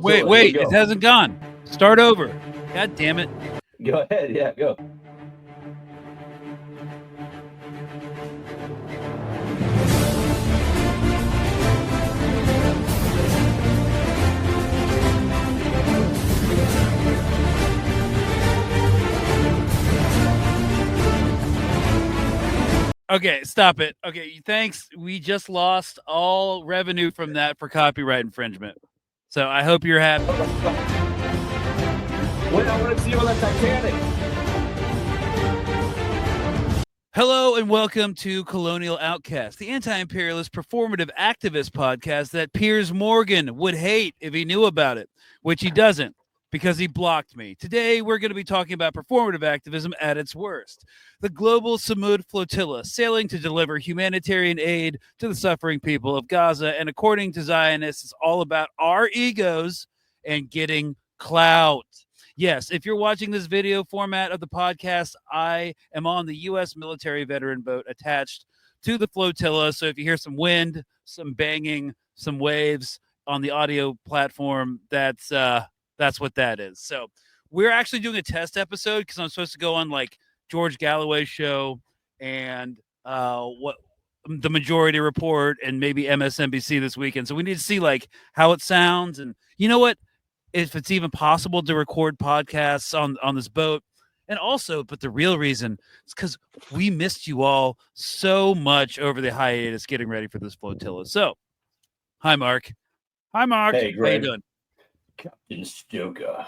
Flotilla. Wait, it hasn't gone. Start over. God damn it. Go ahead, yeah, go. Okay, stop it. Okay, thanks. We just lost all revenue from that for copyright infringement. So I hope you're happy. Wait, I want to see you on the Titanic. Hello and welcome to Colonial Outcasts, the anti-imperialist performative activist podcast that Piers Morgan would hate if he knew about it, which he doesn't because he blocked me. Today, we're going to be talking about performative activism at its worst. The Global Sumud Flotilla, sailing to deliver humanitarian aid to the suffering people of Gaza. And according to Zionists, it's all about our egos and getting clout. Yes, if you're watching this video format of the podcast, I am on the U.S. military veteran boat attached to the flotilla. So if you hear some wind, some banging, some waves on the audio platform, that's what that is. So we're actually doing a test episode because I'm supposed to go on like George Galloway's show and what the Majority Report and maybe MSNBC this weekend. So we need to see like how it sounds. And you know what? If it's even possible to record podcasts on this boat. And also, but the real reason is because we missed you all so much over the hiatus getting ready for this flotilla. So, hi, Mark. Hi, Mark. Hey, Greg. How you doing? Captain Stoker.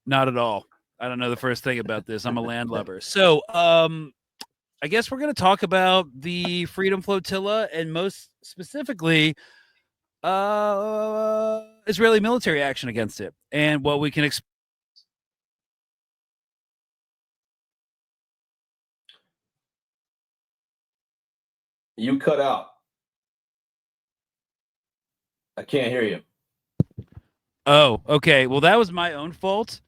Not at all. I don't know the first thing about this. I'm a landlubber. So, I guess we're going to talk about the Freedom Flotilla and most specifically Israeli military action against it and what we can expect. You cut out. I can't hear you. Oh, okay. Well, that was my own fault.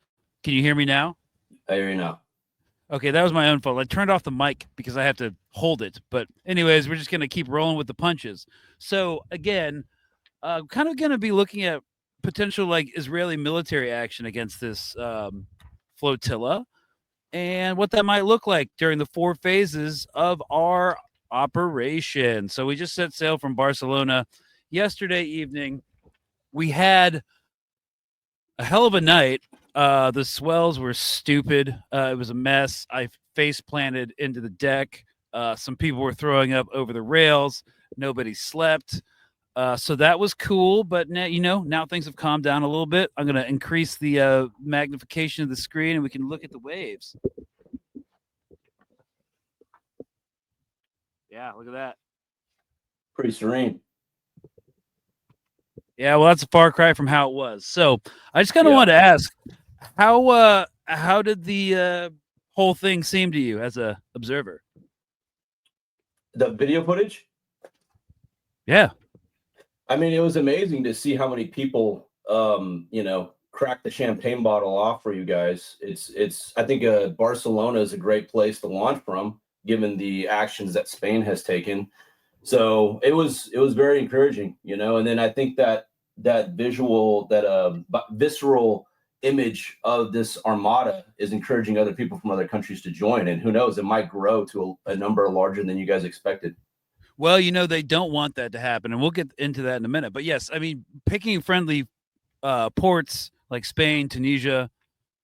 Can you hear me now? I hear you now. Okay, that was my own fault. I turned off the mic because I have to hold it. But anyways, we're just going to keep rolling with the punches. So again, kind of going to be looking at potential like Israeli military action against this flotilla and what that might look like during the 4 phases of our operation. So we just set sail from Barcelona yesterday evening. We had a hell of a night. The swells were stupid. It was a mess. I face planted into the deck. Some people were throwing up over the rails. Nobody slept. So that was cool, but now, now things have calmed down a little bit. I'm going to increase the magnification of the screen and we can look at the waves. Yeah, look at that. Pretty serene. Yeah, well, that's a far cry from how it was. So I just kind of wanted to ask, how did the whole thing seem to you as an observer? The video footage? Yeah. I mean, it was amazing to see how many people, cracked the champagne bottle off for you guys. I think Barcelona is a great place to launch from, given the actions that Spain has taken. So it was very encouraging, and then I think that visual, that visceral image of this armada is encouraging other people from other countries to join. And who knows, it might grow to a number larger than you guys expected. Well, they don't want that to happen, and we'll get into that in a minute. But yes, I mean, picking friendly ports like Spain, Tunisia,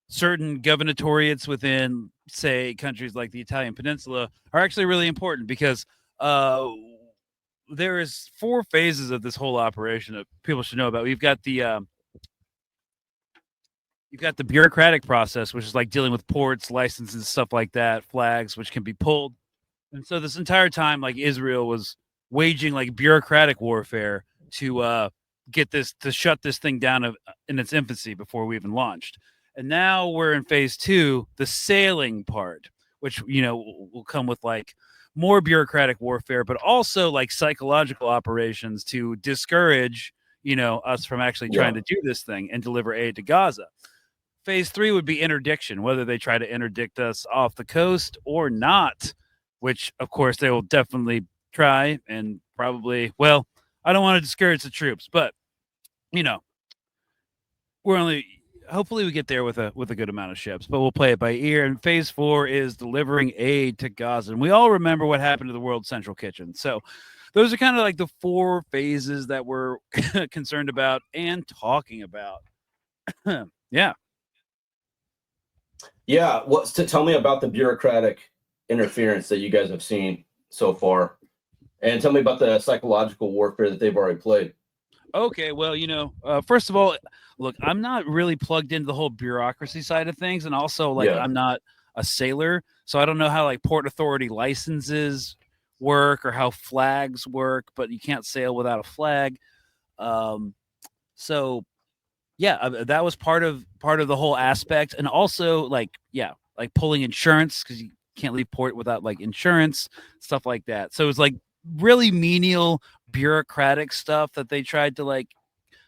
certain governorates within, say, countries like the Italian Peninsula are actually really important because there is 4 phases of this whole operation that people should know about. You've got the bureaucratic process, which is like dealing with ports, licenses, and stuff like that, flags, which can be pulled. And so this entire time, like Israel was waging like bureaucratic warfare to shut this thing down in its infancy before we even launched. And now we're in phase 2, the sailing part, which, will come with like more bureaucratic warfare, but also like psychological operations to discourage, us from actually trying to do this thing and deliver aid to Gaza. Phase 3 would be interdiction, whether they try to interdict us off the coast or not, which, of course, they will definitely try and probably, well, I don't want to discourage the troops, but, hopefully we get there with a good amount of ships, but we'll play it by ear. And phase 4 is delivering aid to Gaza. And we all remember what happened to the World Central Kitchen. So those are kind of like the 4 phases that we're concerned about and talking about. Yeah. Yeah. What's to tell me about the bureaucratic interference that you guys have seen so far, and tell me about the psychological warfare that they've already played. Okay, well, first of all, look, I'm not really plugged into the whole bureaucracy side of things, and also like Yeah. I'm not a sailor, so I don't know how like port authority licenses work or how flags work, but you can't sail without a flag. So yeah, that was part of the whole aspect, and also like pulling insurance because you can't leave port without like insurance, stuff like that. So it's like really menial bureaucratic stuff that they tried to like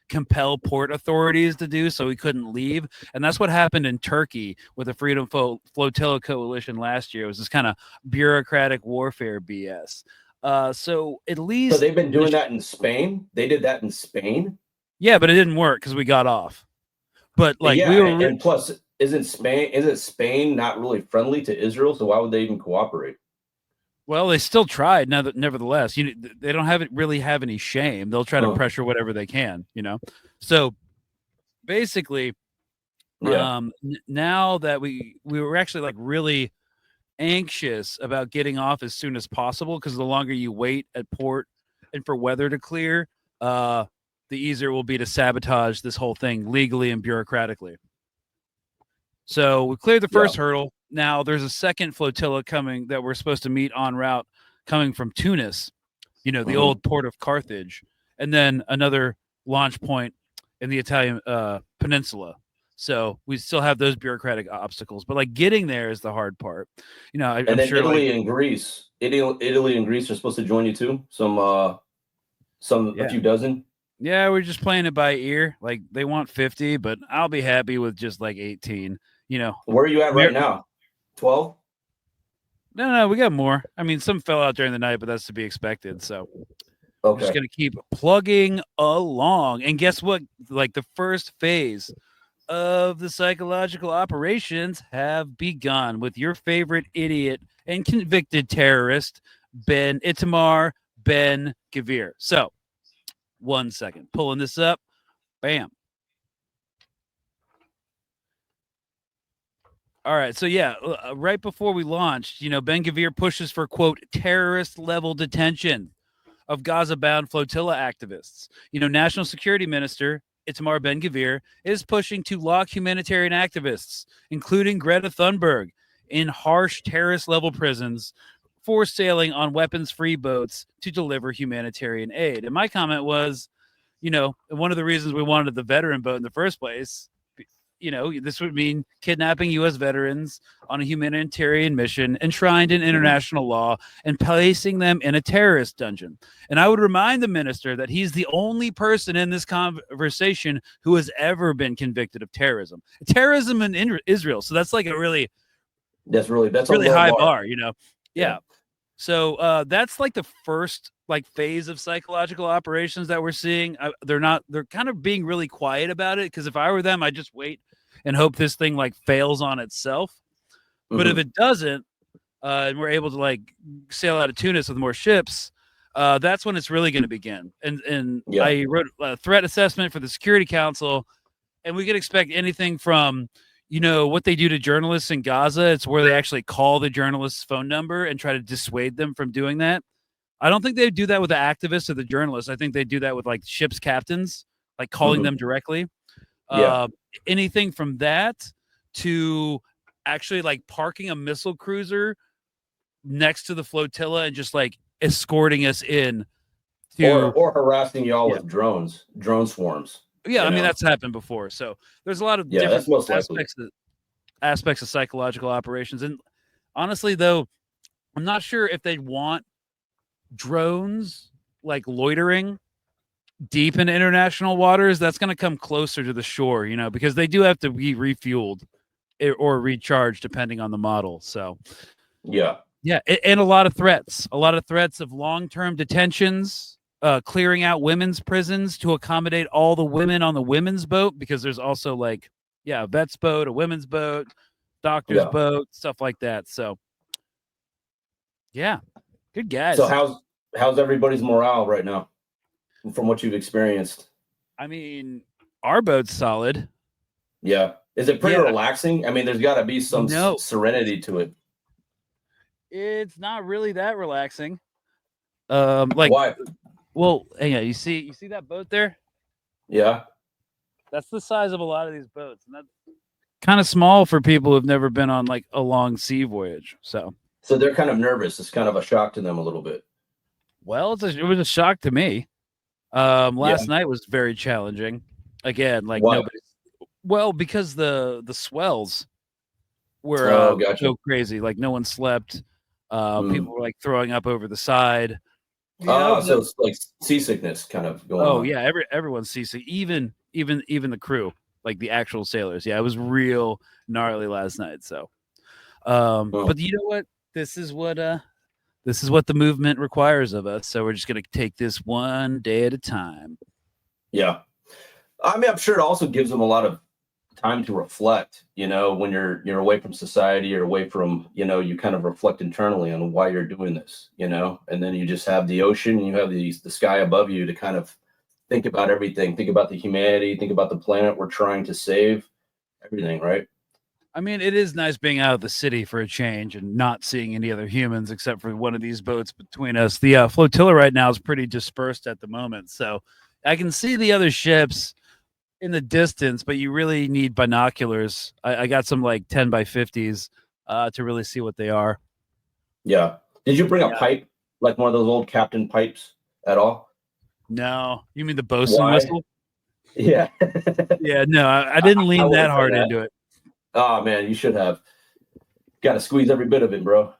compel port authorities to do so we couldn't leave. And that's what happened in Turkey with the Freedom Flotilla Coalition last year. It was this kind of bureaucratic warfare BS. So at least So they've been doing that in Spain. They did that in Spain. Yeah, but it didn't work because we got off. But like yeah, we were, and plus, isn't Spain not really friendly to Israel? So why would they even cooperate? well, they still tried. Now that nevertheless, they don't really have any shame. They'll try to pressure whatever they can. So basically, yeah. Now that we were actually like really anxious about getting off as soon as possible because the longer you wait at port and for weather to clear, the easier it will be to sabotage this whole thing legally and bureaucratically. So we cleared the first hurdle. Now there's a second flotilla coming that we're supposed to meet en route coming from Tunis, the old port of Carthage, and then another launch point in the Italian peninsula. So we still have those bureaucratic obstacles, but like getting there is the hard part. I'm then sure Italy and Greece, Italy and Greece are supposed to join you too. A few dozen. Yeah, we're just playing it by ear. Like they want 50, but I'll be happy with just like 18. Where are you at right now? 12? No, we got more. I mean, some fell out during the night, but that's to be expected. So I'm just gonna keep plugging along. And guess what? Like the first phase of the psychological operations have begun with your favorite idiot and convicted terrorist, Itamar Ben Gvir. So 1 second, pulling this up. Bam. All right. So, right before we launched, Ben Gvir pushes for, quote, terrorist level detention of Gaza-bound flotilla activists. National Security Minister Itamar Ben Gvir is pushing to lock humanitarian activists, including Greta Thunberg, in harsh terrorist-level prisons for sailing on weapons-free boats to deliver humanitarian aid. And my comment was, one of the reasons we wanted the veteran boat in the first place, this would mean kidnapping U.S. veterans on a humanitarian mission enshrined in international law and placing them in a terrorist dungeon. And I would remind the minister that he's the only person in this conversation who has ever been convicted of terrorism in Israel. So that's like that's really high bar, Yeah. So that's like the first phase of psychological operations that we're seeing. They're kind of being really quiet about it because if I were them, I'd just wait and hope this thing fails on itself. But if it doesn't, and we're able to sail out of Tunis with more ships, that's when it's really going to begin. And I wrote a threat assessment for the Security Council, and we could expect anything from what they do to journalists in Gaza. It's where they actually call the journalist's phone number and try to dissuade them from doing that. I don't think they do that with the activists or the journalists. I think they do that with ship's captains, calling them directly. Anything from that to actually parking a missile cruiser next to the flotilla and just escorting us in or harassing y'all with drone swarms. Yeah, I mean that's happened before. So there's a lot of different aspects of psychological operations. And honestly, though, I'm not sure if they'd want drones loitering deep in international waters. That's going to come closer to the shore, because they do have to be refueled or recharged depending on the model. So yeah, and a lot of threats of long-term detentions clearing out women's prisons to accommodate all the women on the women's boat, because there's also like, a vet's boat, a women's boat, doctor's boat, stuff like that. So yeah, good guys. So how's everybody's morale right now from what you've experienced? I mean, our boat's solid. Yeah. Is it pretty relaxing? I mean, there's got to be some serenity to it. It's not really that relaxing. Like, why? Well, hang on. You see that boat there? Yeah. That's the size of a lot of these boats, and that's kind of small for people who've never been on like a long sea voyage. So they're kind of nervous. It's kind of a shock to them a little bit. Well, it was a shock to me. Last night was very challenging. Again, like nobody. Well, because the swells were so crazy. Like no one slept. People were like throwing up over the side. So it's like seasickness kind of going on. Oh yeah, everyone's seasick. Even the crew, like the actual sailors. Yeah, it was real gnarly last night. So, but you know what? This is what the movement requires of us. So we're just gonna take this one day at a time. Yeah, I mean, I'm sure it also gives them a lot of time to reflect. You know, when you're away from society or away from, you kind of reflect internally on why you're doing this. And then you just have the ocean, and you have the sky above you to kind of think about everything. Think about the humanity. Think about the planet we're trying to save. Everything, right? I mean, it is nice being out of the city for a change and not seeing any other humans except for one of these boats between us. The flotilla right now is pretty dispersed at the moment, so I can see the other ships in the distance, but you really need binoculars. I got some like 10 by 50s to really see what they are. Yeah. Did you bring a pipe, like one of those old captain pipes at all? No. You mean the bosun whistle? Yeah. Yeah, no, I didn't lean that hard into it. Oh man, you should have. Got to squeeze every bit of it, bro.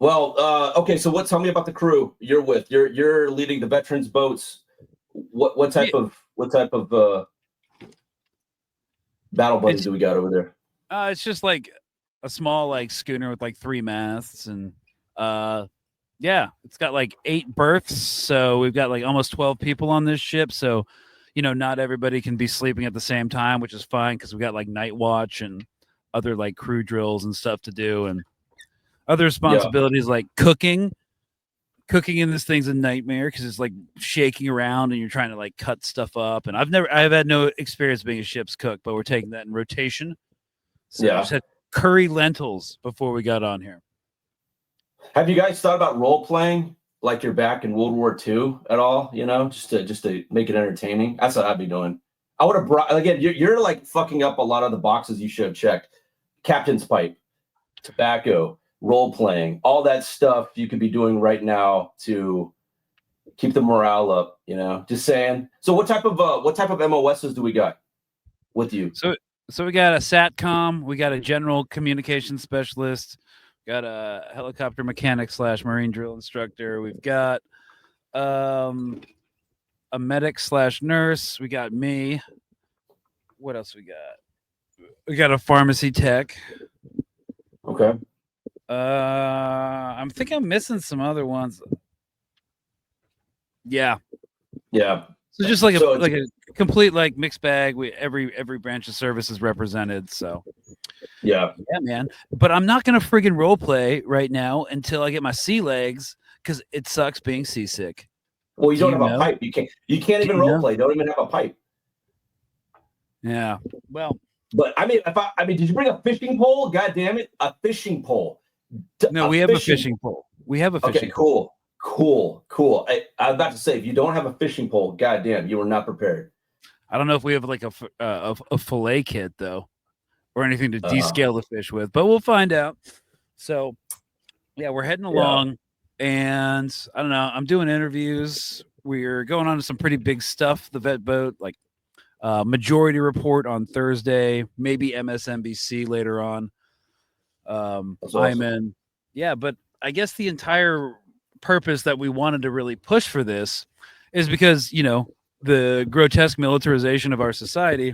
Okay. So tell me about the crew you're with. You're leading the veterans boats. What type of battle buddies do we got over there? It's just like a small like schooner with like 3 masts, and it's got like 8 berths, so we've got like almost 12 people on this ship. So not everybody can be sleeping at the same time, which is fine because we got like night watch and other like crew drills and stuff to do, and other responsibilities like cooking in this thing's a nightmare because it's like shaking around and you're trying to like cut stuff up. And I've had no experience being a ship's cook, but we're taking that in rotation. So I just had curry lentils before we got on here. Have you guys thought about role playing like you're back in World War II at all? Just to make it entertaining. That's what I'd be doing. I would have brought, again, you're like fucking up a lot of the boxes you should have checked. Captain's pipe, tobacco, role playing, all that stuff you could be doing right now to keep the morale up. Just saying. So what type of MOSs do we got with you? So we got a SATCOM, we got a general communication specialist, got a helicopter mechanic / marine drill instructor. We've got a medic / nurse. We got me. What else we got? We got a pharmacy tech. Okay. I'm thinking I'm missing some other ones. Yeah. So just like a complete like mixed bag. Every branch of service is represented. So yeah, man. But I'm not gonna friggin' role play right now until I get my sea legs because it sucks being seasick. Well, you don't have a pipe. You can't even role play. Don't even have a pipe. Yeah. Well, but I mean, did you bring a fishing pole? God damn it, a fishing pole. No, we have a fishing pole. We have a fishing pole. Cool. I was about to say, if you don't have a fishing pole, goddamn, you were not prepared. I don't know if we have like a fillet kit though, or anything to descale the fish with, but we'll find out. So, yeah, we're heading along, and I don't know. I'm doing interviews. We're going on to some pretty big stuff. The vet boat, like Majority Report on Thursday, maybe MSNBC later on. I'm in. Yeah, but I guess the entire purpose that we wanted to really push for this is because the grotesque militarization of our society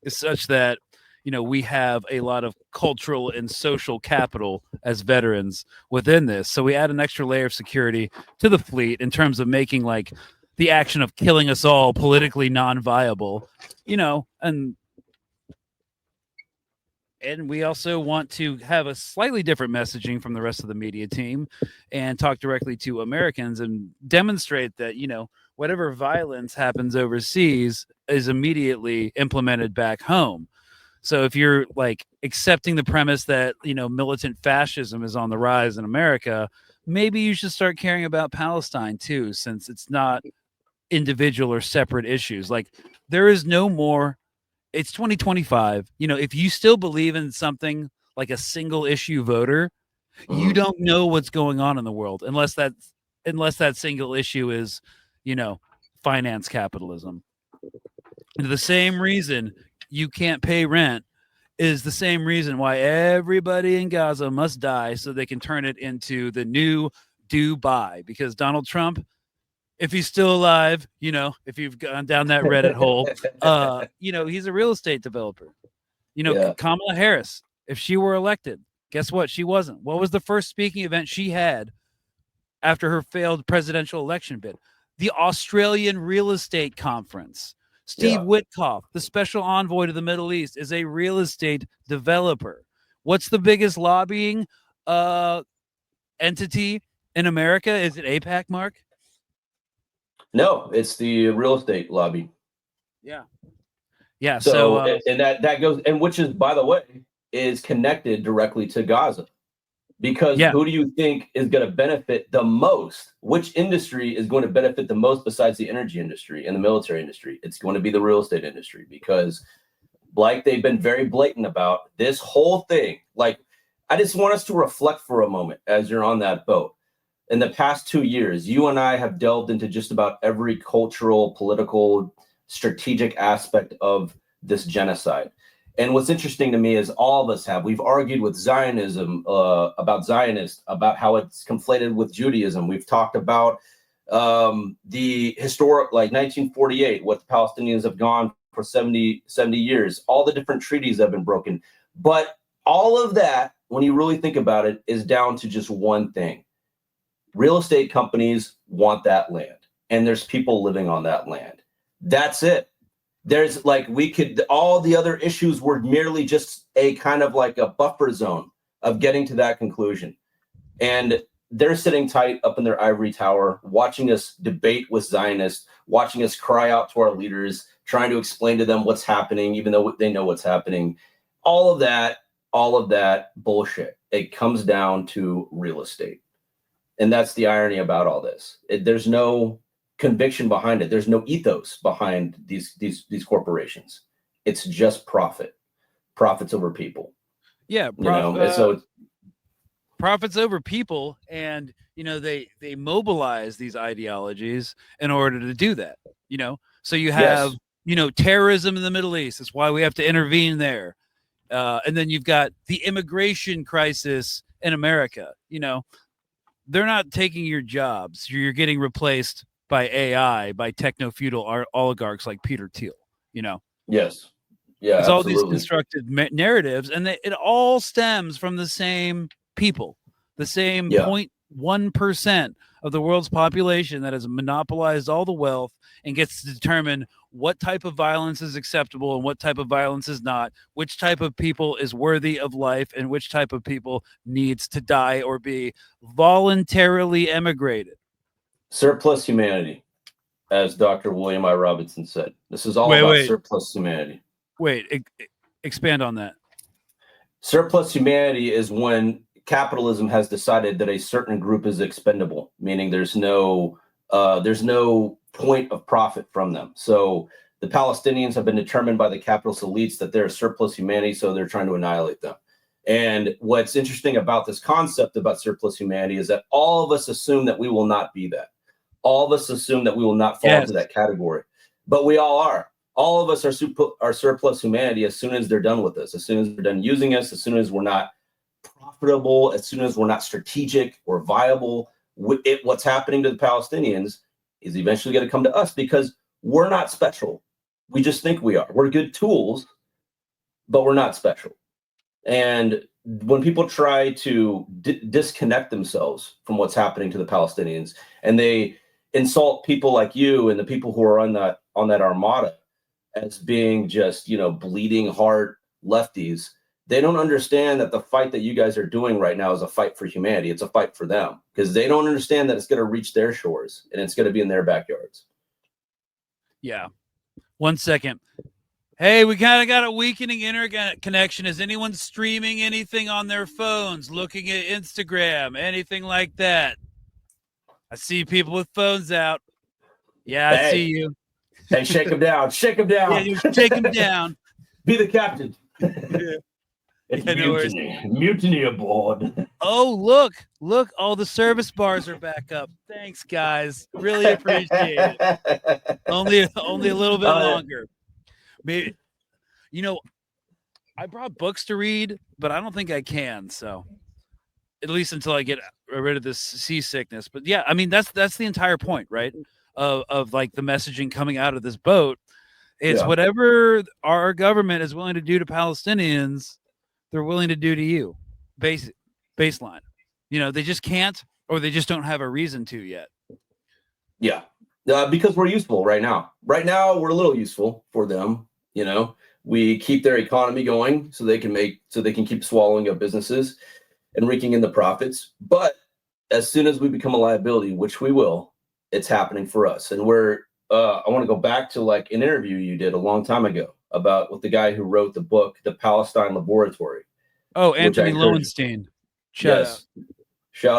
is such that we have a lot of cultural and social capital as veterans within this. So we add an extra layer of security to the fleet in terms of making like the action of killing us all politically non-viable, and we also want to have a slightly different messaging from the rest of the media team and talk directly to Americans and demonstrate that, whatever violence happens overseas is immediately implemented back home. So if you're like accepting the premise that, militant fascism is on the rise in America, maybe you should start caring about Palestine too, since it's not individual or separate issues. Like there is no more. It's 2025. If you still believe in something like a single issue voter, you don't know what's going on in the world unless that single issue is, finance capitalism. And the same reason you can't pay rent is the same reason why everybody in Gaza must die so they can turn it into the new Dubai. Because Donald Trump, if he's still alive, if you've gone down that Reddit hole, he's a real estate developer. Kamala Harris, if she were elected, guess what? She wasn't. What was the first speaking event she had after her failed presidential election bid? The Australian Real Estate Conference. Steve Witkoff, the special envoy to the Middle East, is a real estate developer. What's the biggest lobbying entity in America? Is it AIPAC, Mark? No, it's the real estate lobby. Yeah. So and that goes, and which is, by the way, is connected directly to Gaza, because who do you think is going to benefit the most? Which industry is going to benefit the most besides the energy industry and the military industry? It's going to be the real estate industry, because like they've been very blatant about this whole thing. Like, I just want us to reflect for a moment as you're on that boat. In the past 2 years, you and I have delved into just about every cultural, political, strategic aspect of this genocide. And what's interesting to me is all of us have. We've argued with Zionism, about Zionists, about how it's conflated with Judaism. We've talked about the historic, like 1948, what the Palestinians have gone for 70 years, all the different treaties have been broken. But all of that, when you really think about it, is down to just one thing. Real estate companies want that land, and there's people living on that land. That's it. There's like, all the other issues were merely just a kind of like a buffer zone of getting to that conclusion. And they're sitting tight up in their ivory tower, watching us debate with Zionists, watching us cry out to our leaders, trying to explain to them what's happening, even though they know what's happening. All of that bullshit. It comes down to real estate. And that's the irony about all this. There's no conviction behind it. There's no ethos behind these corporations. It's just profits over people. Yeah, so profits over people, and they mobilize these ideologies in order to do that. So you have terrorism in the Middle East. That's why we have to intervene there. And then you've got the immigration crisis in America. They're not taking your jobs. You're getting replaced by AI, by techno-feudal oligarchs like Peter Thiel, Yes. Yeah, it's absolutely. all these constructed narratives, and it all stems from the same people, the same 0.1% of the world's population that has monopolized all the wealth and gets to determine what type of violence is acceptable and what type of violence is not, which type of people is worthy of life and which type of people needs to die or be voluntarily emigrated. Surplus humanity, as Dr. William I. Robinson said. This is all about surplus humanity. Expand on that. Surplus humanity is when capitalism has decided that a certain group is expendable, meaning there's no point of profit from them. So the Palestinians have been determined by the capitalist elites that they're surplus humanity, so they're trying to annihilate them. And what's interesting about this concept about surplus humanity is that all of us assume that we will not be that. All of us assume that we will not fall into that category, but we all are. All of us are surplus humanity as soon as they're done with us, as soon as they're done using us, as soon as we're not profitable, as soon as we're not strategic or viable. What's happening to the Palestinians is eventually going to come to us, because we're not special. We just think we are. We're good tools, but we're not special. And when people try to disconnect themselves from what's happening to the Palestinians, and they insult people like you and the people who are on that armada as being just, bleeding heart lefties, they don't understand that the fight that you guys are doing right now is a fight for humanity. It's a fight for them, because they don't understand that it's going to reach their shores and it's going to be in their backyards. Yeah. 1 second. Hey, we kind of got a weakening internet connection. Is anyone streaming anything on their phones, looking at Instagram, anything like that? I see people with phones out. Yeah, I see you. Hey, shake them down. Shake them down. Yeah, you shake them down. Be the captain. Yeah. It's No mutiny. Mutiny aboard. Oh, look, all the service bars are back up. Thanks, guys. Really appreciate it. Only a little bit longer. Maybe, I brought books to read, but I don't think I can. So, at least until I get rid of this seasickness. But yeah, I mean that's the entire point, right? Of like the messaging coming out of this boat. It's whatever our government is willing to do to Palestinians, they're willing to do to you. Baseline. They just can't, or they just don't have a reason to yet. Yeah. Because we're useful right now. Right now, we're a little useful for them. We keep their economy going so they can keep swallowing up businesses and raking in the profits. But as soon as we become a liability, which we will, it's happening for us. And I want to go back to like an interview you did a long time ago with the guy who wrote the book, The Palestine Laboratory. Oh, Anthony Lowenstein. Shout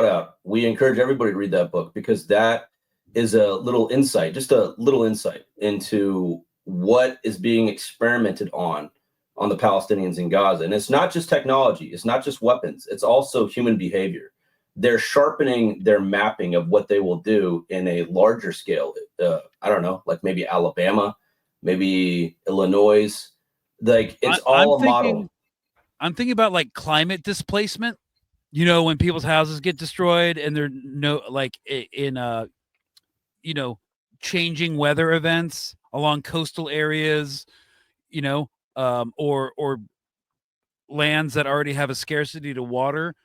out. We encourage everybody to read that book, because that is a little insight, just a little insight into what is being experimented on the Palestinians in Gaza. And it's not just technology. It's not just weapons. It's also human behavior. They're sharpening their mapping of what they will do in a larger scale. I don't know, like maybe Alabama, maybe Illinois. Like it's all a model. I'm thinking about like climate displacement. When people's houses get destroyed and they're changing weather events along coastal areas, or lands that already have a scarcity to water.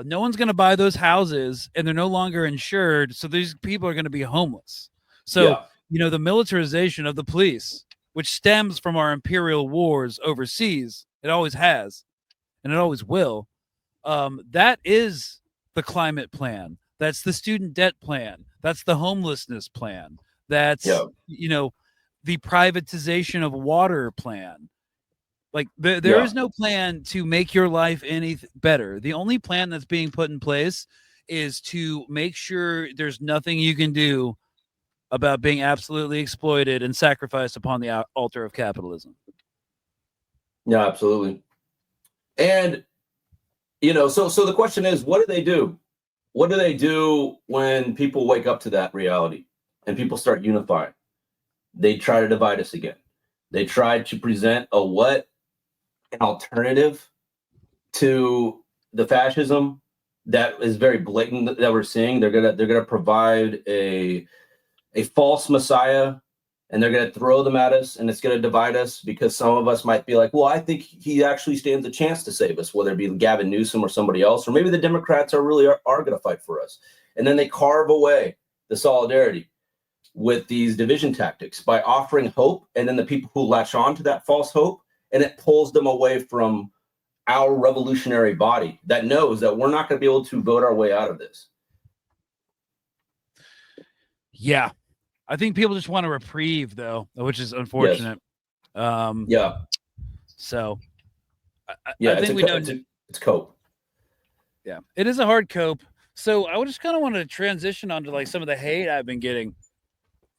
No one's going to buy those houses, and they're no longer insured. So these people are going to be homeless. So, the militarization of the police, which stems from our imperial wars overseas, it always has, and it always will. That is the climate plan. That's the student debt plan. That's the homelessness plan. That's, the privatization of water plan. Like there is no plan to make your life any better. The only plan that's being put in place is to make sure there's nothing you can do about being absolutely exploited and sacrificed upon the altar of capitalism. Yeah, absolutely. And, so the question is, what do they do? What do they do when people wake up to that reality and people start unifying? They try to divide us again. They try to present an alternative to the fascism that is very blatant that we're seeing. They're gonna provide a false messiah, and they're gonna throw them at us, and it's gonna divide us, because some of us might be like, well, I think he actually stands a chance to save us, whether it be Gavin Newsom or somebody else, or maybe the Democrats are gonna fight for us. And then they carve away the solidarity with these division tactics by offering hope, and then the people who latch on to that false hope, and it pulls them away from our revolutionary body that knows that we're not going to be able to vote our way out of this. Yeah. I think people just want a reprieve, though, which is unfortunate. Yes. So, I think it's cope. Yeah, it is a hard cope. So I would just kind of want to transition onto like some of the hate I've been getting.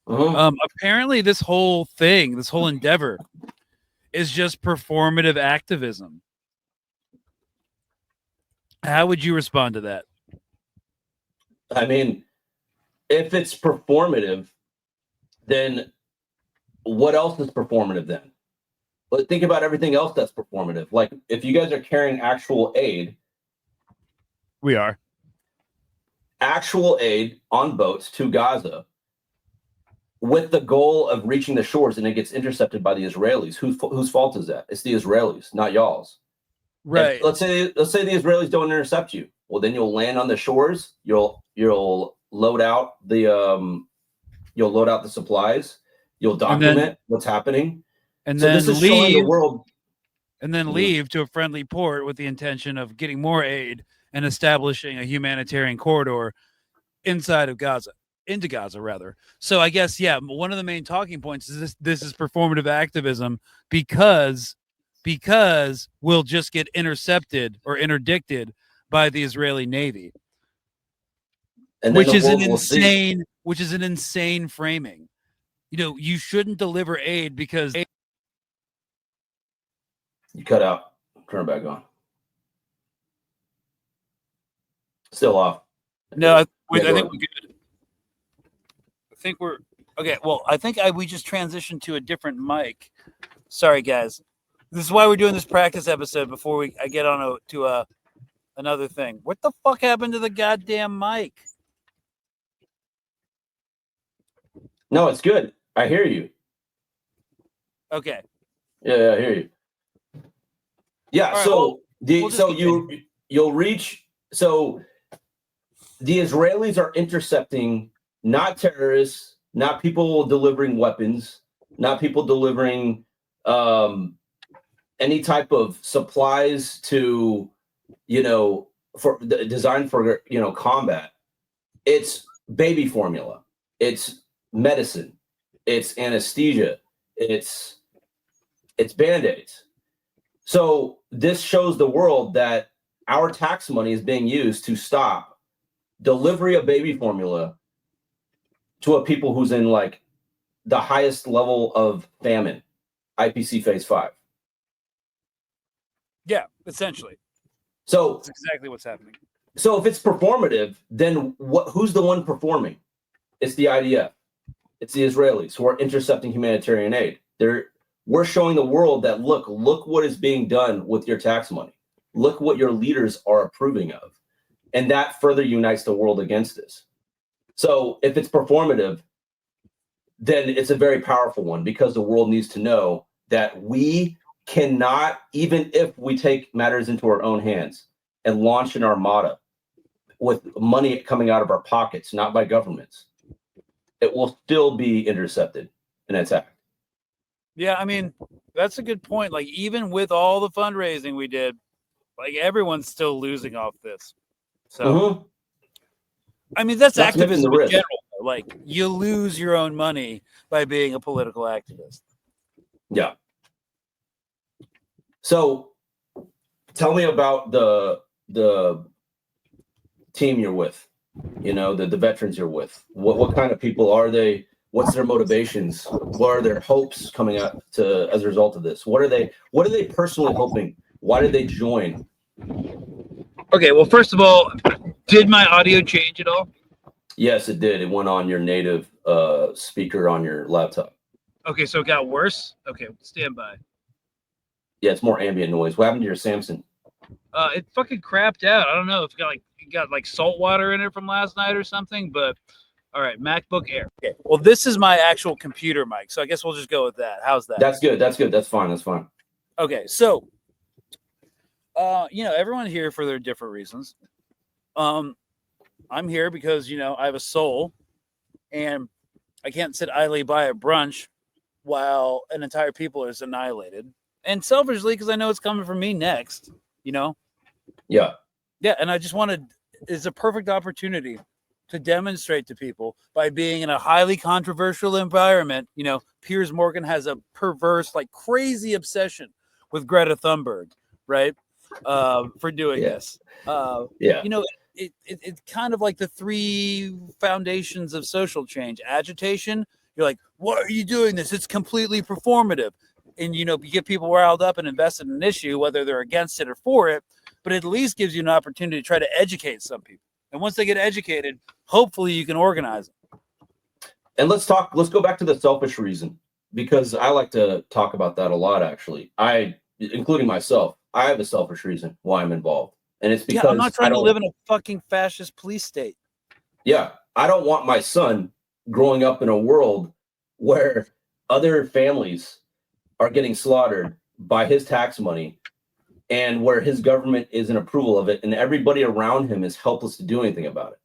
Apparently this whole endeavor is just performative activism. How would you respond to that? I mean, if it's performative, then what else is performative then? But think about everything else that's performative. Like if you guys are carrying actual aid. We are. Actual aid on boats to Gaza. with the goal of reaching the shores, and it gets intercepted by the Israelis. Whose fault is that? It's the Israelis, not y'all's. Right. Let's say the Israelis don't intercept you. Well, then you'll land on the shores. You'll load out the supplies. You'll document what's happening. And so then this is showing the world. And then leave to a friendly port with the intention of getting more aid and establishing a humanitarian corridor inside of Gaza, into Gaza rather. So I guess, yeah, one of the main talking points is this is performative activism because we'll just get intercepted or interdicted by the Israeli Navy. And which is an insane framing. You know, you shouldn't deliver aid because you cut out, turn it back on. Still off. No, I think we're good. I think we're okay. Well, I think we just transitioned to a different mic. Sorry, guys. This is why we're doing this practice episode before I get on to another thing. What the fuck happened to the goddamn mic? No, it's good. I hear you. Okay. Yeah, I hear you. Yeah, right, so we'll you'll reach. So the Israelis are intercepting not terrorists, not people delivering weapons, not people delivering any type of supplies to, designed for combat. It's baby formula. It's medicine. It's anesthesia. It's Band-Aids. So this shows the world that our tax money is being used to stop delivery of baby formula to a people who's in like the highest level of famine, IPC phase 5. Yeah, essentially. So that's exactly what's happening. So if it's performative, then who's the one performing? It's the IDF. It's the Israelis who are intercepting humanitarian aid. We're showing the world that look what is being done with your tax money. Look what your leaders are approving of. And that further unites the world against this. So if it's performative, then it's a very powerful one because the world needs to know that we cannot, even if we take matters into our own hands and launch an armada with money coming out of our pockets, not by governments, it will still be intercepted and attacked. Yeah, I mean, that's a good point. Like, even with all the fundraising we did, like, everyone's still losing off this. So, I mean, that's activism in general. Like, you lose your own money by being a political activist. Yeah. So, tell me about the team you're with. The veterans you're with. What kind of people are they? What's their motivations? What are their hopes coming up as a result of this? What are they personally hoping? Why did they join? Okay, well, first of all, did my audio change at all? Yes, it did. It went on your native speaker on your laptop. Okay, so it got worse? Okay, stand by. Yeah, it's more ambient noise. What happened to your Samsung? It fucking crapped out. I don't know if it got like salt water in it from last night or something, but all right, MacBook Air. Okay. Well, this is my actual computer mic, so I guess we'll just go with that. How's that? That's good. That's fine. Okay, so everyone here for their different reasons. I'm here because I have a soul, and I can't sit idly by a brunch while an entire people is annihilated. And selfishly, because I know it's coming from me next. Yeah, and I just wanted is a perfect opportunity to demonstrate to people by being in a highly controversial environment. Piers Morgan has a perverse, like crazy obsession with Greta Thunberg, right? For doing this. It's kind of like the 3 foundations of social change. Agitation, you're like, why are you doing this? It's completely performative. And, you get people riled up and invested in an issue, whether they're against it or for it, but it at least gives you an opportunity to try to educate some people. And once they get educated, hopefully you can organize them. And let's go back to the selfish reason, because I like to talk about that a lot, actually. Including myself, I have a selfish reason why I'm involved. And it's because I'm not trying to live in a fucking fascist police state. Yeah. I don't want my son growing up in a world where other families are getting slaughtered by his tax money, and where his government is in approval of it, and everybody around him is helpless to do anything about it.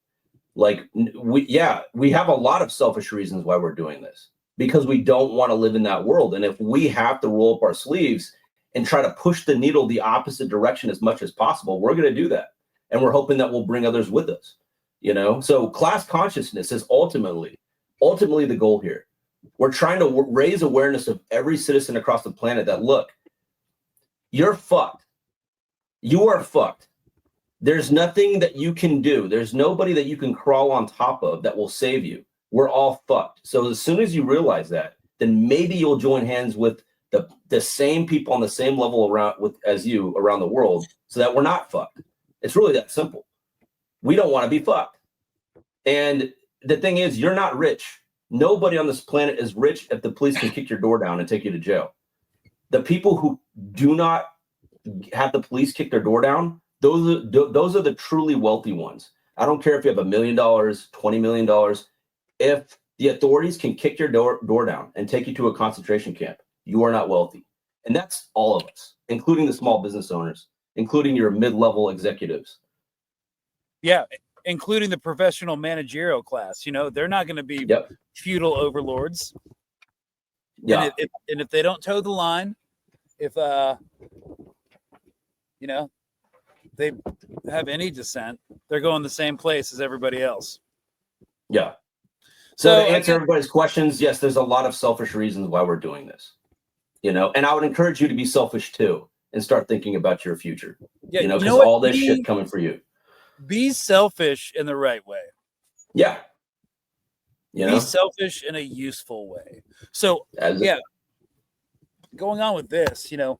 Like, we have a lot of selfish reasons why we're doing this, because we don't want to live in that world. And if we have to roll up our sleeves and try to push the needle the opposite direction as much as possible, we're going to do that. And we're hoping that we'll bring others with us, you know? So class consciousness is ultimately the goal here. We're trying to raise awareness of every citizen across the planet that, look, you're fucked. You are fucked. There's nothing that you can do. There's nobody that you can crawl on top of that will save you. We're all fucked. So as soon as you realize that, then maybe you'll join hands with the same people on the same level as you around the world, so that we're not fucked. It's really that simple. We don't want to be fucked. And the thing is, you're not rich. Nobody on this planet is rich if the police can kick your door down and take you to jail. The people who do not have the police kick their door down, those are the truly wealthy ones. I don't care if you have $1 million, $20 million. If the authorities can kick your door down and take you to a concentration camp, you are not wealthy. And that's all of us, including the small business owners, including your mid-level executives. Yeah, including the professional managerial class. You know, they're not going to be feudal overlords. Yeah. And if they don't toe the line, if you know, they have any dissent, they're going the same place as everybody else. Yeah. So to answer everybody's questions, yes, there's a lot of selfish reasons why we're doing this. You know, and I would encourage you to be selfish too and start thinking about your future. Yeah, you know, because all this shit coming for you. Be selfish in the right way. Yeah. You know? Be selfish in a useful way. So going on with this, you know,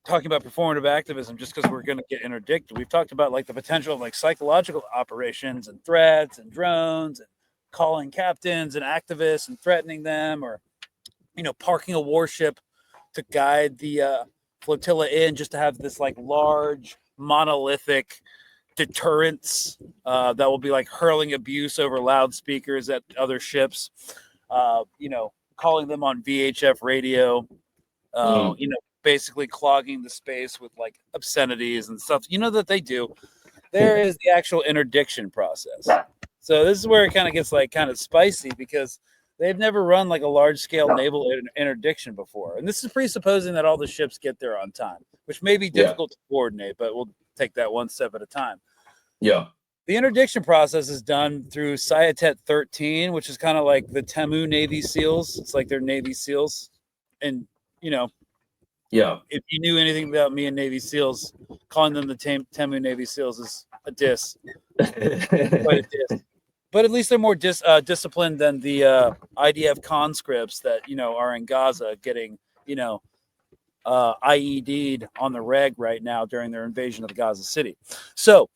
talking about performative activism, just because we're going to get interdicted, we've talked about like the potential of like psychological operations and threats and drones and calling captains and activists and threatening them, or, you know, parking a warship to guide the flotilla in, just to have this like large monolithic deterrents that will be like hurling abuse over loudspeakers at other ships, you know, calling them on VHF radio, you know, basically clogging the space with like obscenities and stuff, you know, that they do. There is the actual interdiction process. So this is where it kind of gets like kind of spicy, because they've never run like a large scale naval interdiction before. And this is presupposing that all the ships get there on time, which may be difficult to coordinate, but we'll take that one step at a time. Yeah. The interdiction process is done through Sciatet 13, which is kind of like the Temu Navy SEALs. It's like they're Navy SEALs. And, you know, if you knew anything about me and Navy SEALs, calling them the Temu Navy SEALs is a diss. Quite a diss. But at least they're more disciplined than the IDF conscripts that, you know, are in Gaza getting, you know, IED'd on the reg right now during their invasion of the Gaza City. So,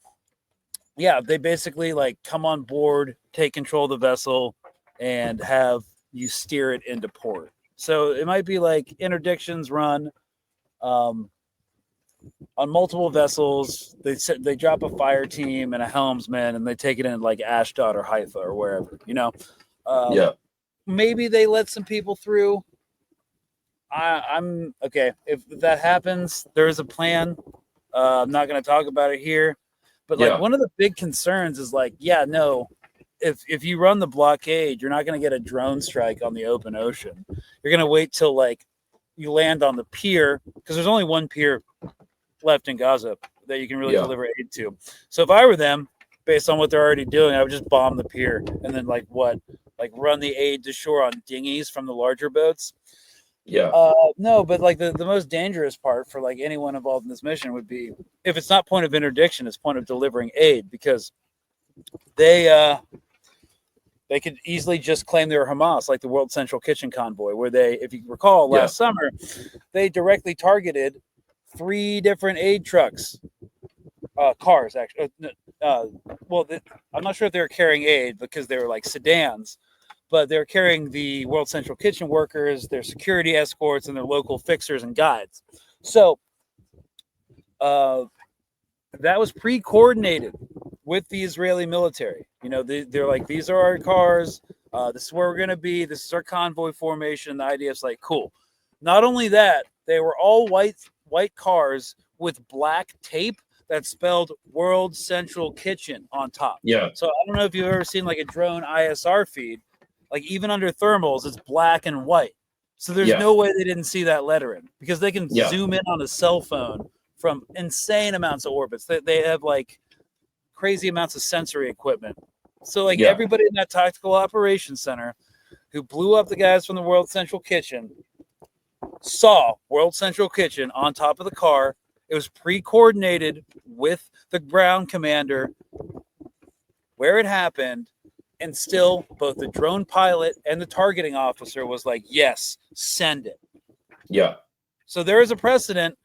yeah, they basically like come on board, take control of the vessel, and have you steer it into port. So it might be like interdictions run on multiple vessels. They drop a fire team and a helmsman, and they take it in like Ashdod or Haifa or wherever, you know. Maybe they let some people through. I'm okay. If that happens, there is a plan. I'm not going to talk about it here, but like one of the big concerns is like, if you run the blockade, you're not going to get a drone strike on the open ocean. You're going to wait till like you land on the pier, because there's only one pier left in Gaza that you can really deliver aid to. So if I were them, based on what they're already doing, I would just bomb the pier and then run the aid to shore on dinghies from the larger boats. No, but like the most dangerous part for like anyone involved in this mission would be, if it's not point of interdiction, it's point of delivering aid, because they could easily just claim they were Hamas, like the World Central Kitchen convoy, where they, if you recall, last summer, they directly targeted 3 different aid trucks, cars, actually. I'm not sure if they were carrying aid because they were like sedans, but they're carrying the World Central Kitchen workers, their security escorts, and their local fixers and guides. So that was pre-coordinated with the Israeli military. You know, they're like, these are our cars. This is where we're going to be. This is our convoy formation. The IDF's like, cool. Not only that, they were all white cars with black tape that spelled World Central Kitchen on top. Yeah. So I don't know if you've ever seen like a drone ISR feed. Like even under thermals, it's black and white. So there's no way they didn't see that lettering because they can zoom in on a cell phone from insane amounts of orbits. They have like crazy amounts of sensory equipment. So like everybody in that tactical operations center who blew up the guys from the World Central Kitchen saw World Central Kitchen on top of the car. It was pre-coordinated with the ground commander where it happened. And still, both the drone pilot and the targeting officer was like, yes, send it. Yeah. So there is a precedent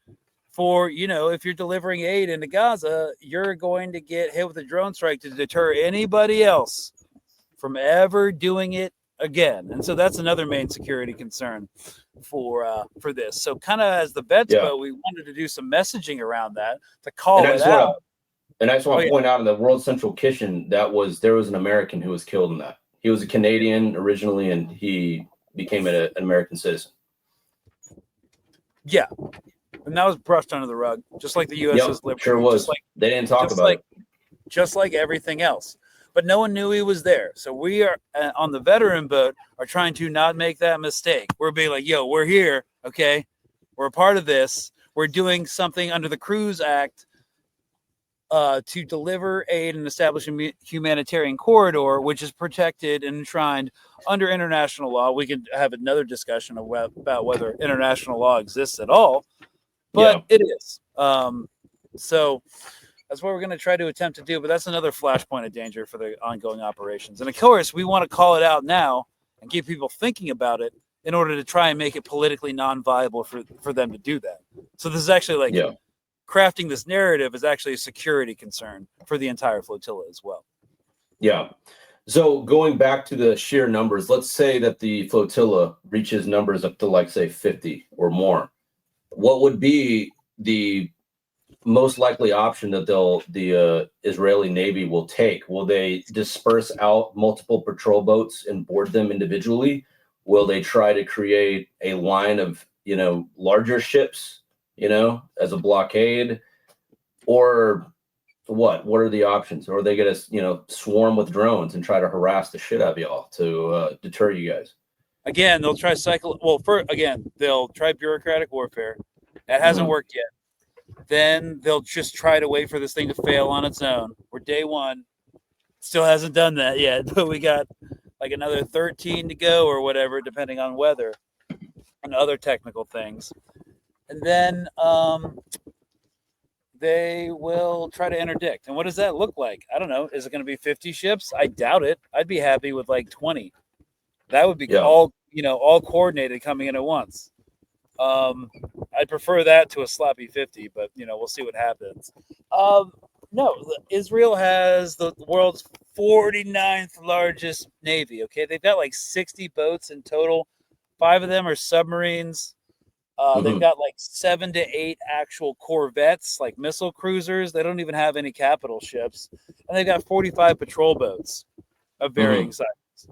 for, if you're delivering aid into Gaza, you're going to get hit with a drone strike to deter anybody else from ever doing it again. And so that's another main security concern for this. So kind of as the vets go, we wanted to do some messaging around that to call it out. And I just want to point out in the World Central Kitchen, there was an American who was killed in that. He was a Canadian originally, and he became an American citizen. Yeah. And that was brushed under the rug, just like the USS Liberty. Sure was. They didn't talk about it. Just like everything else. But no one knew he was there. So we are on the veteran boat are trying to not make that mistake. We're being like, yo, we're here. Okay. We're a part of this. We're doing something under the Cruise Act to deliver aid and establish a humanitarian corridor, which is protected and enshrined under international law. We could have another discussion about whether international law exists at all, but it is. So that's what we're going to try to attempt to do, but that's another flashpoint of danger for the ongoing operations. And of course, we want to call it out now and get people thinking about it in order to try and make it politically non-viable for them to do that. So this is actually like crafting this narrative is actually a security concern for the entire flotilla as well. Yeah. So going back to the sheer numbers, let's say that the flotilla reaches numbers up to like say 50 or more. What would be the most likely option that the Israeli Navy will take? Will they disperse out multiple patrol boats and board them individually? Will they try to create a line of, larger ships, as a blockade? Or what are the options? Or are they going to, swarm with drones and try to harass the shit out of y'all to deter you guys? Again, they'll try they'll try bureaucratic warfare. That hasn't worked yet. Then they'll just try to wait for this thing to fail on its own. We're day one. Still hasn't done that yet, but we got like another 13 to go or whatever, depending on weather and other technical things. And then they will try to interdict. And what does that look like? I don't know. Is it going to be 50 ships? I doubt it. I'd be happy with like 20. That would be all coordinated coming in at once. I'd prefer that to a sloppy 50, but we'll see what happens. No, Israel has the world's 49th largest navy. Okay, they've got like 60 boats in total. 5 of them are submarines. They've got like 7 to 8 actual corvettes, like missile cruisers. They don't even have any capital ships, and they've got 45 patrol boats of varying sizes.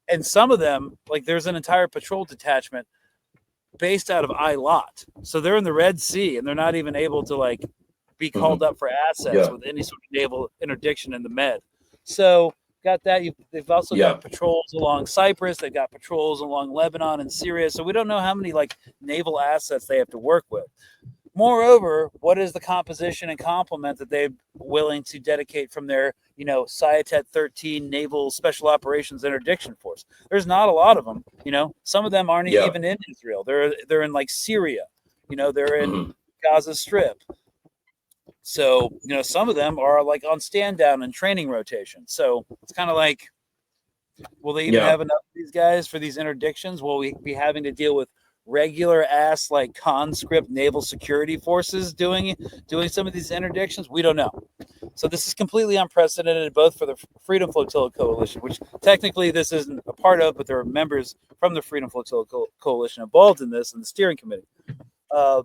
And some of them, like there's an entire patrol detachment based out of Eilat. So they're in the Red Sea, and they're not even able to like be called up for assets with any sort of naval interdiction in the Med. So got that. They've also got patrols along Cyprus. They've got patrols along Lebanon and Syria. So we don't know how many like naval assets they have to work with. Moreover, what is the composition and complement that they're willing to dedicate from their, Syatet 13 Naval Special Operations Interdiction Force? There's not a lot of them. Some of them aren't even in Israel. They're in like Syria. They're in Gaza Strip. So, some of them are like on stand down and training rotation. So it's kind of like, will they even have enough of these guys for these interdictions? Will we be having to deal with regular ass like conscript naval security forces doing some of these interdictions? We don't know. So this is completely unprecedented, both for the Freedom Flotilla Coalition, which technically this isn't a part of, but there are members from the Freedom Flotilla Coalition involved in this and the steering committee. But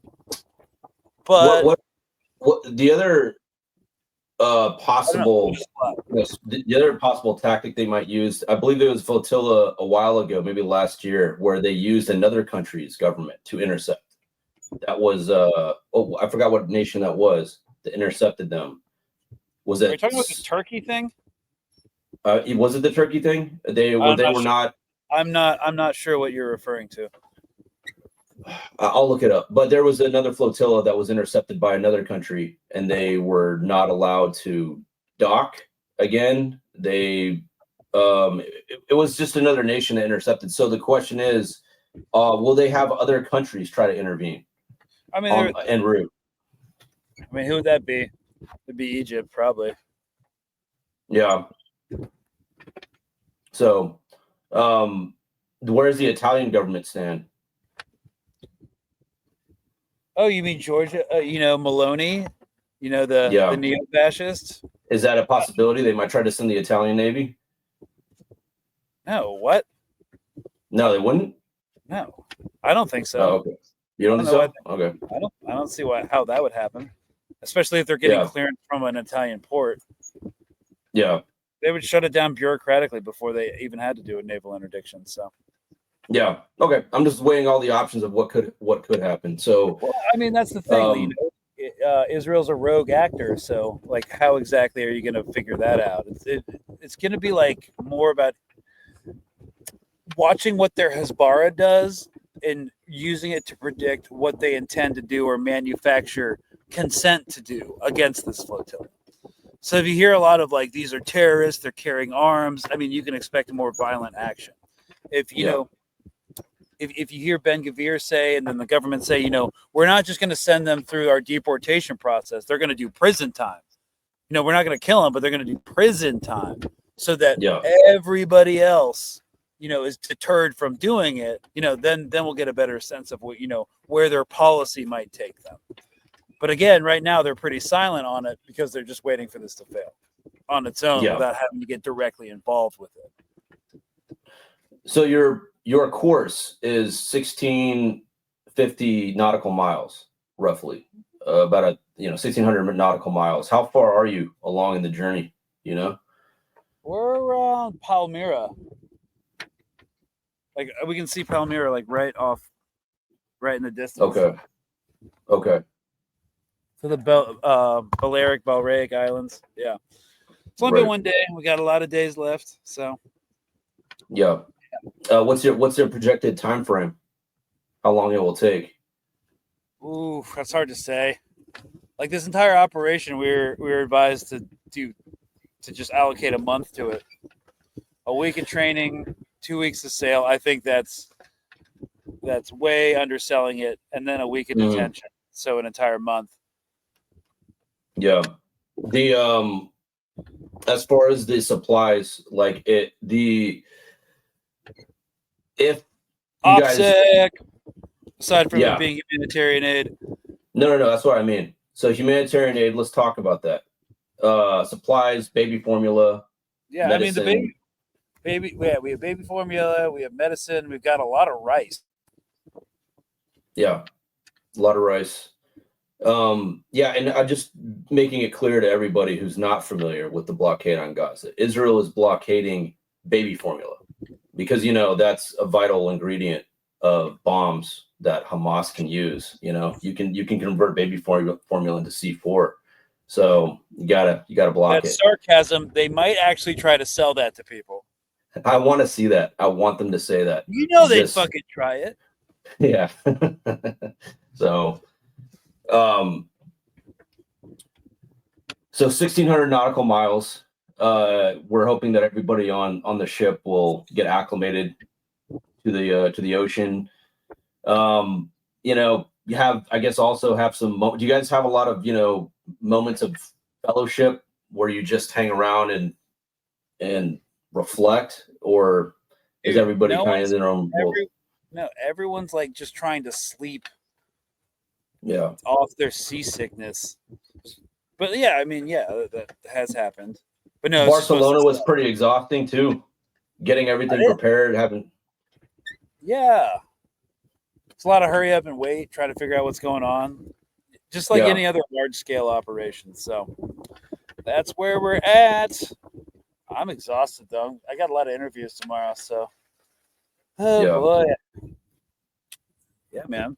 what the other possible, the other possible tactic they might use, I believe there was flotilla a while ago, maybe last year, where they used another country's government to intercept. That was I forgot what nation that was that intercepted them. Was Are you it? talking about the Turkey thing? Was it the Turkey thing? They were Sure. not. I'm not sure what you're referring to. I'll look it up. But there was another flotilla that was intercepted by another country, and they were not allowed to dock again. It was just another nation that intercepted. So the question is, will they have other countries try to intervene? I mean, en route. I mean, who would that be? It'd be Egypt, probably. Yeah. So, where does the Italian government stand? Oh, you mean Georgia? Maloney. The neo-fascists. Is that a possibility? They might try to send the Italian Navy. No, what? No, they wouldn't. No, I don't think so. Oh, okay. You don't think so? Okay. I don't see how that would happen, especially if they're getting clearance from an Italian port. Yeah. They would shut it down bureaucratically before they even had to do a naval interdiction. So. Yeah. Okay. I'm just weighing all the options of what could happen. So. Well, I mean, that's the thing. Israel's a rogue actor, so like, how exactly are you going to figure that out? It's going to be like more about watching what their Hezbollah does and using it to predict what they intend to do or manufacture consent to do against this flotilla. So if you hear a lot of like, these are terrorists, they're carrying arms, I mean, you can expect more violent action. If you hear Ben Gvir say, and then the government say, we're not just going to send them through our deportation process, they're going to do prison time. We're not going to kill them, but they're going to do prison time so that everybody else, is deterred from doing it. Then we'll get a better sense of what, where their policy might take them. But again, right now they're pretty silent on it because they're just waiting for this to fail on its own without having to get directly involved with it. So your course is 1650 nautical miles, roughly, about 1600 nautical miles. How far are you along in the journey? We're around Palmyra. Like, we can see Palmyra like right in the distance. Okay. So the Balearic Islands. Yeah. It's only been one day. We got a lot of days left. So. Yeah. What's your projected time frame? How long it will take? Ooh, that's hard to say. Like, this entire operation, we were advised to just allocate a month to it. A week of training, 2 weeks of sail. I think that's way underselling it, and then a week of detention. So an entire month. Yeah. The as far as the supplies, like if you OPSEC, aside from it being humanitarian aid. No, that's what I mean. So humanitarian aid, let's talk about that. Supplies, baby formula. Yeah, medicine. I mean, we have baby formula, we have medicine, we've got a lot of rice. Yeah, a lot of rice. And I'm just making it clear to everybody who's not familiar with the blockade on Gaza. Israel is blockading baby formula because, that's a vital ingredient of bombs that Hamas can use. You can convert baby formula into C4. So you gotta block it. That's sarcasm. They might actually try to sell that to people. I want to see that. I want them to say that. They'd fucking try it. Yeah. So 1600 nautical miles. We're hoping that everybody on the ship will get acclimated to the ocean. You have, I guess, also have some. Do you guys have a lot of moments of fellowship where you just hang around and reflect, or is everybody kind of in their own? No, everyone's like just trying to sleep. Yeah. Off their seasickness. But that has happened. But no, Barcelona was pretty exhausting too. Getting everything prepared, it's a lot of hurry up and wait, try to figure out what's going on. Just like any other large scale operation. So that's where we're at. I'm exhausted though. I got a lot of interviews tomorrow, so boy. Yeah, man.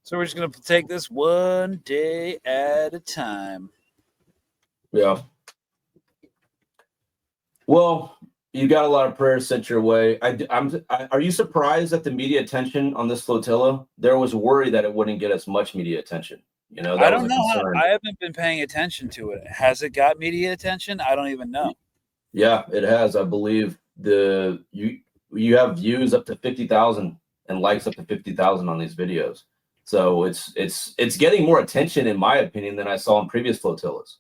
So we're just gonna take this one day at a time. Yeah. Well, you got a lot of prayers sent your way. Are you surprised at the media attention on this flotilla? There was worry that it wouldn't get as much media attention. You know, that was a concern. I haven't been paying attention to it. Has it got media attention? I don't even know. Yeah, it has. I believe you have views up to 50,000 and likes up to 50,000 on these videos. So it's getting more attention, in my opinion, than I saw in previous flotillas.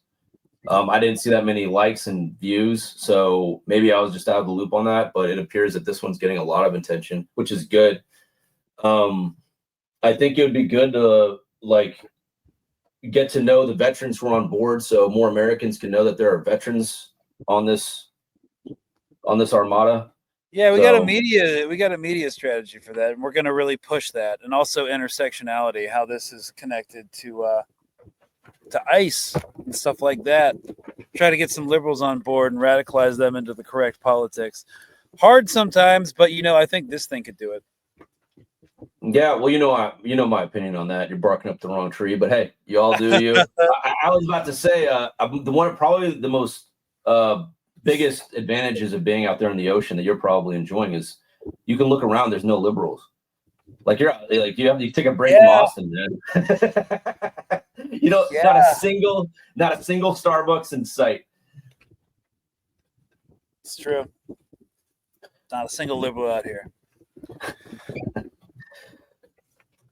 I didn't see that many likes and views, so maybe I was just out of the loop on that. But it appears that this one's getting a lot of attention, which is good. I think it would be good to get to know the veterans who are on board, so more Americans can know that there are veterans on this armada. Yeah, we got a media strategy for that, and we're going to really push that, and also intersectionality, how this is connected to ICE and stuff like that. Try to get some liberals on board and radicalize them into the correct politics. Hard sometimes, but I think this thing could do it. Yeah, well, you know my opinion on that. You're barking up the wrong tree, but hey, you all do you. I was about to say, probably the most biggest advantages of being out there in the ocean that you're probably enjoying is you can look around. There's no liberals. You take a break from Austin, man. Not a single Starbucks in sight. It's true. Not a single liberal out here.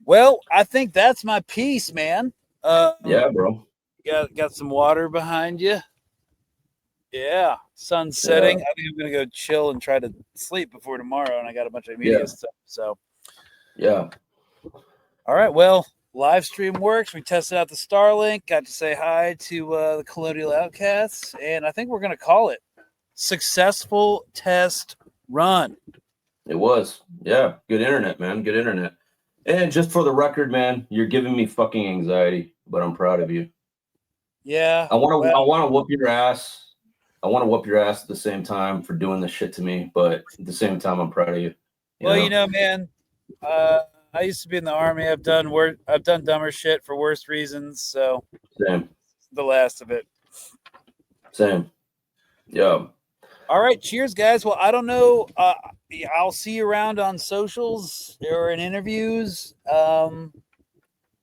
Well, I think that's my piece, man. Yeah, bro. Got some water behind you. Yeah, sun's setting. I think I'm gonna go chill and try to sleep before tomorrow, and I got a bunch of media stuff. So, yeah. All right. Well, live stream works. We tested out the Starlink. Got to say hi to the Colonial Outcasts, and I think we're gonna call it successful test run. It was. Yeah, good internet, man. Good internet. And just for the record, man, you're giving me fucking anxiety, but I'm proud of you. Yeah. I want to whoop your ass. I want to whoop your ass at the same time for doing this shit to me, but at the same time, I'm proud of you. Man, I used to be in the Army. I've done dumber shit for worse reasons. So same. The last of it. Same. Yeah. All right. Cheers, guys. Well, I don't know. I'll see you around on socials or in interviews.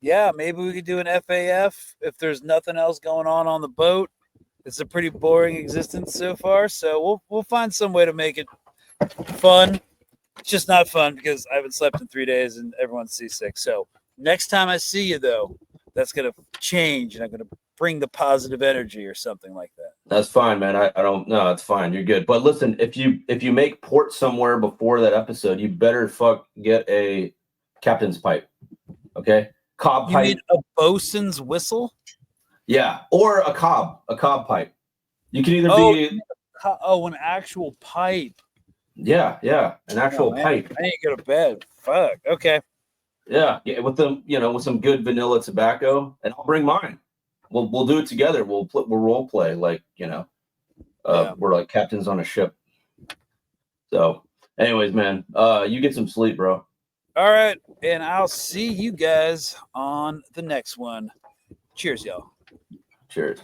Maybe we could do an FAF if there's nothing else going on the boat. It's a pretty boring existence so far, so we'll find some way to make it fun. It's just not fun because I haven't slept in 3 days and everyone's seasick. So next time I see you, though, that's gonna change, and I'm gonna bring the positive energy or something like that. That's fine, man. I don't know. It's fine. You're good. But listen, if you make port somewhere before that episode, you better get a captain's pipe. Okay? Cob pipe. You mean a bosun's whistle? Yeah, or a cob pipe. You can either be an actual pipe. Yeah, an actual pipe. I need to go to bed. Fuck. Okay. Yeah, with some good vanilla tobacco, and I'll bring mine. We'll do it together. We'll role play we're like captains on a ship. So, anyways, man, you get some sleep, bro. All right, and I'll see you guys on the next one. Cheers, y'all. Cheers.